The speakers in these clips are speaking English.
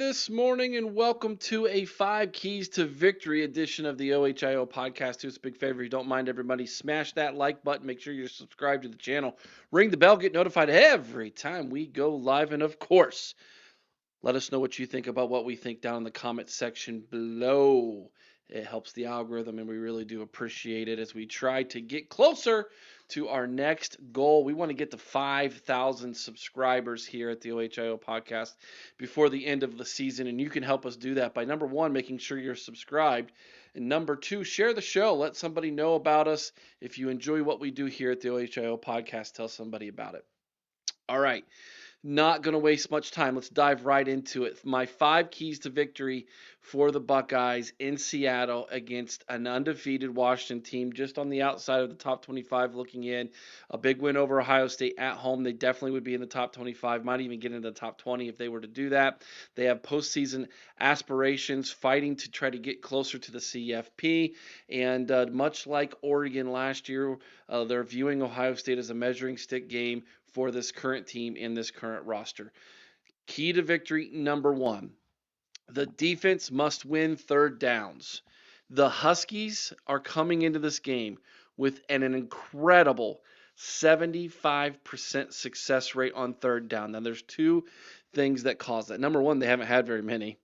this morning, and welcome to a 5 Keys to Victory edition of the OHIO podcast. Do us a big favor, if you don't mind, everybody, smash that like button. Make sure you're subscribed to the channel. Ring the bell, get notified every time we go live. And of course, let us know what you think about what we think down in the comment section below. It helps the algorithm, and we really do appreciate it as we try to get closer to our next goal. We want to get to 5,000 subscribers here at the OHIO podcast before the end of the season, and you can help us do that by number one, making sure you're subscribed, and number two, share the show. Let somebody know about us. If you enjoy what we do here at the OHIO podcast, tell somebody about it. All right. Not going to waste much time. Let's dive right into it. My 5 keys to victory for the Buckeyes in Seattle against an undefeated Washington team just on the outside of the top 25 looking in. A big win over Ohio State at home. They definitely would be in the top 25, might even get into the top 20 if they were to do that. They have postseason aspirations, fighting to try to get closer to the CFP. And much like Oregon last year, they're viewing Ohio State as a measuring stick game for this current team in this current roster. Key to victory number one, the defense must win third downs. The Huskies are coming into this game with an incredible 75% success rate on third down. Now, there's two things that cause that. Number one, they haven't had very many.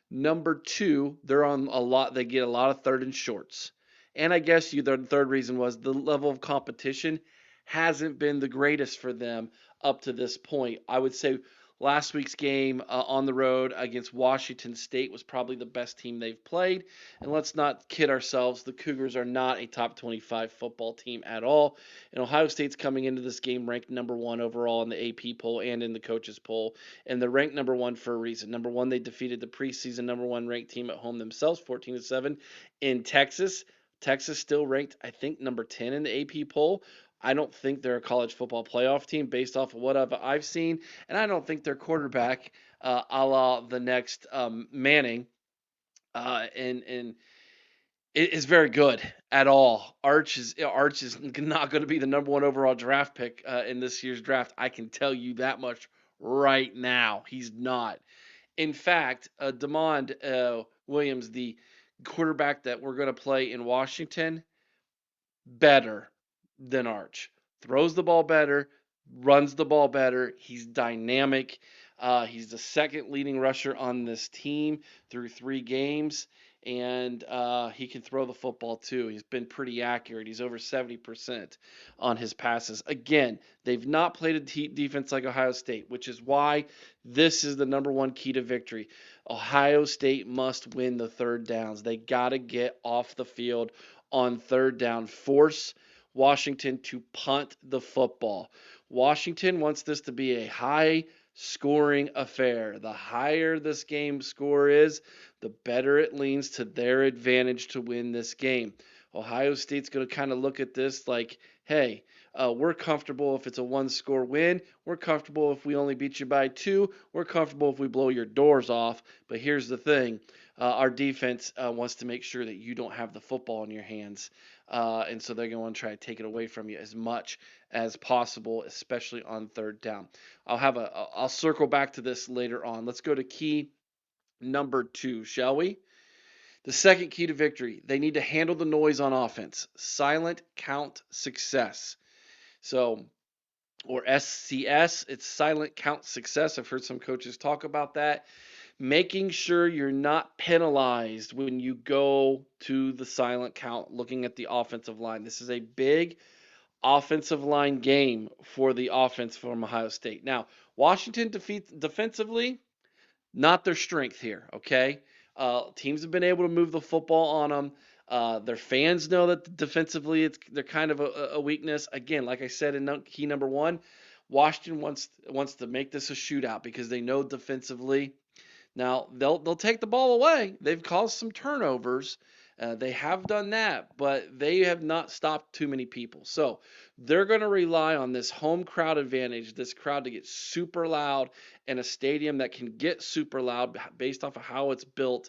Number two, they're on a lot. They get a lot of third and shorts. And I guess the third reason was the level of competition hasn't been the greatest for them up to this point. I would say last week's game on the road against Washington State was probably the best team they've played. And let's not kid ourselves, the Cougars are not a top 25 football team at all. And Ohio State's coming into this game ranked number one overall in the AP poll and in the coaches poll. And they're ranked number one for a reason. Number one, they defeated the preseason number one ranked team at home themselves, 14-7 in Texas. Texas still ranked, I think, number 10 in the AP poll. I don't think they're a college football playoff team based off of what I've seen, and I don't think their quarterback, a la the next Manning, and it is very good at all. Arch is not going to be the number one overall draft pick in this year's draft. I can tell you that much right now. He's not. In fact, Demond Williams, the quarterback that we're going to play in Washington, better than Arch. Throws the ball better, runs the ball better. He's dynamic. He's the second leading rusher on this team through 3 games, and he can throw the football too. He's been pretty accurate. He's over 70% on his passes. Again, they've not played a defense like Ohio State, which is why this is the number one key to victory. Ohio State must win the third downs. They got to get off the field on third down. Force Washington to punt the football. Washington wants this to be a high scoring affair. The higher this game score is, the better it leans to their advantage to win this game. Ohio State's going to kind of look at this like, hey, we're comfortable if it's a 1-score win. We're comfortable if we only beat you by 2. We're comfortable if we blow your doors off. But here's the thing. Our defense wants to make sure that you don't have the football in your hands. And so they're going to want to try to take it away from you as much as possible, especially on third down. I'll circle back to this later on. Let's go to key number 2, shall we? The second key to victory, they need to handle the noise on offense. Silent count success. So, or SCS, it's silent count success. I've heard some coaches talk about that. Making sure you're not penalized when you go to the silent count, looking at the offensive line. This is a big offensive line game for the offense from Ohio State. Now, Washington defensively, not their strength here, okay? Teams have been able to move the football on them. Their fans know that defensively they're kind of a weakness. Again, like I said in key number 1, Washington wants to make this a shootout because they know defensively. Now, they'll take the ball away. They've caused some turnovers. They have done that, but they have not stopped too many people. So they're going to rely on this home crowd advantage, this crowd to get super loud in a stadium that can get super loud based off of how it's built.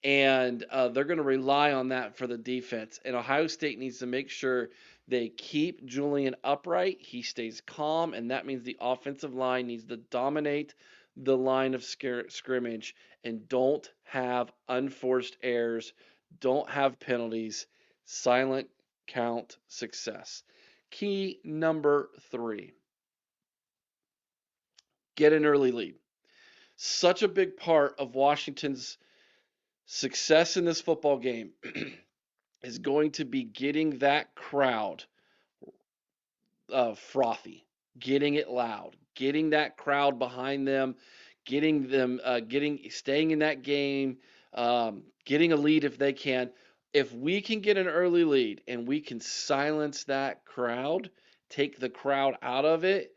And they're going to rely on that for the defense. And Ohio State needs to make sure they keep Julian upright. He stays calm, and that means the offensive line needs to dominate the line of scrimmage and don't have unforced errors, don't have penalties, silent count success. Key number 3, get an early lead. Such a big part of Washington's success in this football game is going to be getting that crowd frothy, getting it loud, getting that crowd behind them, staying in that game, getting a lead if they can. If we can get an early lead and we can silence that crowd, take the crowd out of it,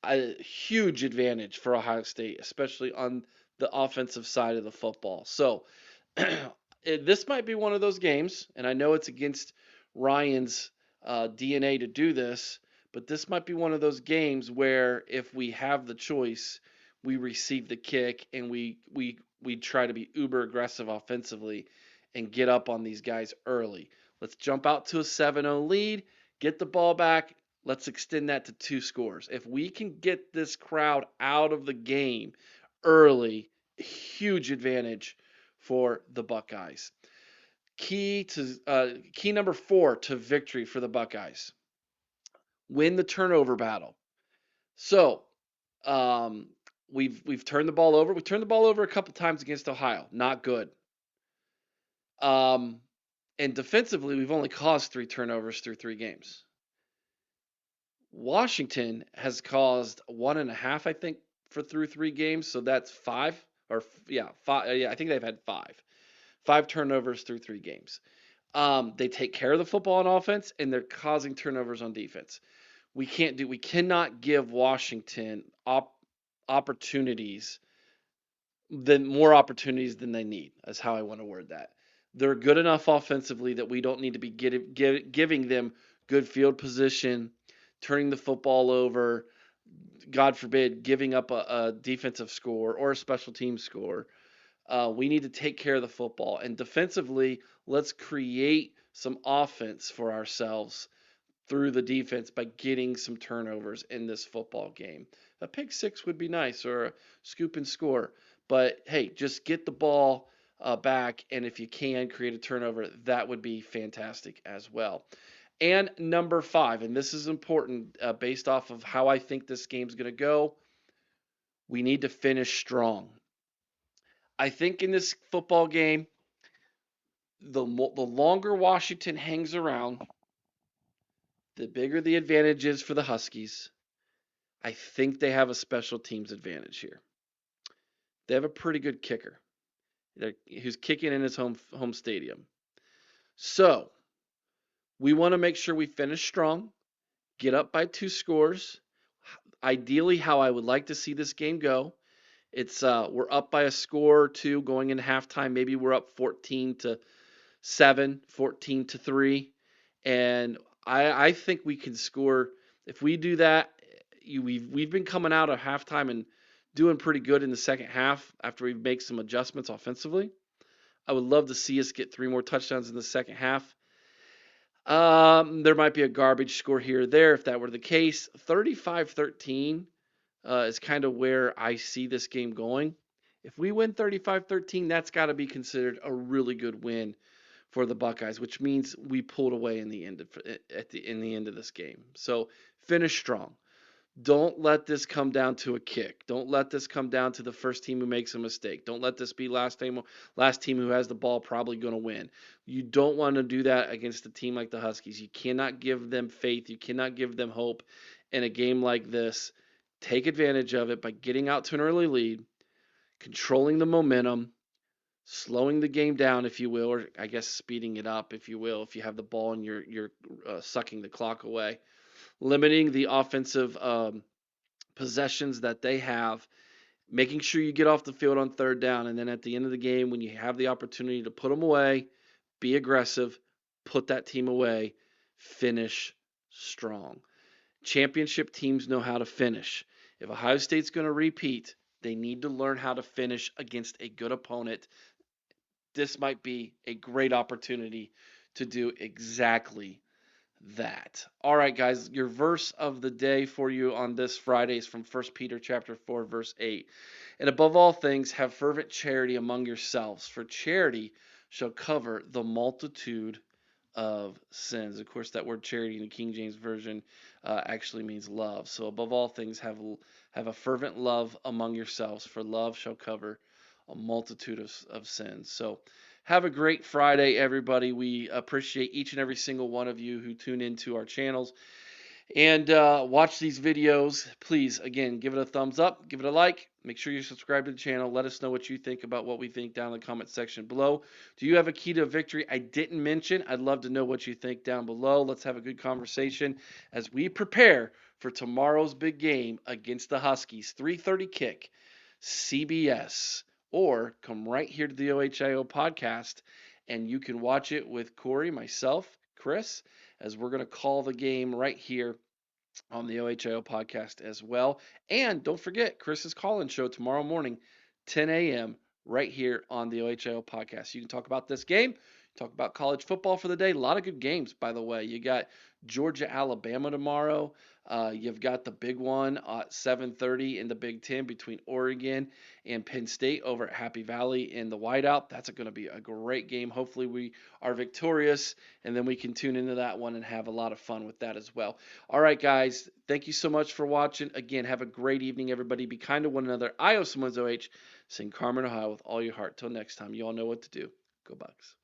a huge advantage for Ohio State, especially on the offensive side of the football. So this might be one of those games, and I know it's against Ryan's DNA to do this, but this might be one of those games where if we have the choice, we receive the kick and we try to be uber aggressive offensively and get up on these guys early. Let's jump out to a 7-0 lead, get the ball back. Let's extend that to 2 scores. If we can get this crowd out of the game early, huge advantage for the Buckeyes. Key number 4 to victory for the Buckeyes: win the turnover battle. So we've turned the ball over. We turned the ball over a couple times against Ohio. Not good. Um, and defensively, we've only caused 3 turnovers through 3 games. Washington has caused 1.5, I think, through 3 games. So that's 5, or yeah, 5. Yeah, I think they've had 5 turnovers through 3 games. They take care of the football on offense, and they're causing turnovers on defense. We cannot give Washington opportunities more opportunities than they need. Is how I want to word that. They're good enough offensively that we don't need to be giving them good field position, turning the football over, God forbid, giving up a defensive score or a special team score. We need to take care of the football. And defensively, let's create some offense for ourselves through the defense by getting some turnovers in this football game. A pick 6 would be nice, or a scoop and score. But hey, just get the ball back, and if you can create a turnover, that would be fantastic as well. And number 5, and this is important based off of how I think this game's going to go, we need to finish strong. I think in this football game, the longer Washington hangs around, the bigger the advantage is for the Huskies. I think they have a special teams advantage here. They have a pretty good kicker who's kicking in his home stadium. So we want to make sure we finish strong, get up by 2 scores. Ideally, how I would like to see this game go, it's we're up by a score or 2 going into halftime. Maybe we're up 14-7, 14-3, and I think we can score if we do that. We've been coming out of halftime and doing pretty good in the second half after we make some adjustments offensively. I would love to see us get 3 more touchdowns in the second half. There might be a garbage score here or there if that were the case. 35-13 is kind of where I see this game going. If we win 35-13, that's got to be considered a really good win for the Buckeyes, which means we pulled away in the end of this game. So finish strong. Don't let this come down to a kick. Don't let this come down to the first team who makes a mistake. Don't let this be last team who has the ball probably going to win. You don't want to do that against a team like the Huskies. You cannot give them faith. You cannot give them hope in a game like this. Take advantage of it by getting out to an early lead, controlling the momentum, slowing the game down, if you will, or I guess speeding it up, if you will, if you have the ball and you're sucking the clock away, limiting the offensive possessions that they have, making sure you get off the field on 3rd down, and then at the end of the game, when you have the opportunity to put them away, be aggressive, put that team away, finish strong. Championship teams know how to finish. If Ohio State's going to repeat, they need to learn how to finish against a good opponent. This might be a great opportunity to do exactly that. All right, guys, your verse of the day for you on this Friday is from 1 Peter chapter 4, verse 8. And above all things, have fervent charity among yourselves, for charity shall cover the multitude of sins. Of course, that word charity in the King James Version actually means love. So above all things, have a fervent love among yourselves, for love shall cover a multitude of sins. So have a great Friday, everybody. We appreciate each and every single one of you who tune into our channels and watch these videos. Please, again, give it a thumbs up, give it a like. Make sure you subscribe to the channel. Let us know what you think about what we think down in the comment section below. Do you have a key to victory I didn't mention? I'd love to know what you think down below. Let's have a good conversation as we prepare for tomorrow's big game against the Huskies. 3:30 kick, CBS. Or come right here to the OHIO podcast and you can watch it with Corey, myself, Chris, as we're going to call the game right here on the OHIO podcast as well. And don't forget Chris's call-in show tomorrow morning, 10 a.m., right here on the OHIO podcast. You can talk about this game, talk about college football for the day. A lot of good games, by the way. You got Georgia, Alabama tomorrow. You've got the big one at 7:30 in the Big Ten between Oregon and Penn State over at Happy Valley in the whiteout. That's going to be a great game. Hopefully we are victorious, and then we can tune into that one and have a lot of fun with that as well. All right, guys. Thank you so much for watching. Again, have a great evening, everybody. Be kind to one another. I owe someone's OH. Sing Carmen, Ohio with all your heart. Till next time, you all know what to do. Go Bucks.